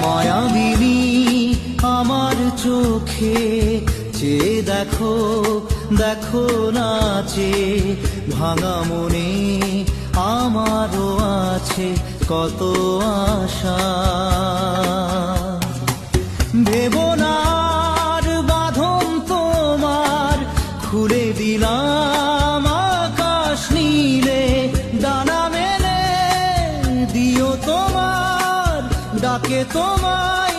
মায়াবিনী আমার চোখে চেয়ে দেখো, দেখো নাচে ভাঙা মনে আমারও আছে কত আশা। ভেবো না আর বাঁধন তোমার, খুলে দিলাম আকাশ নীলে, ডানা মেলে দিও তোমার, ডাকে তোমায়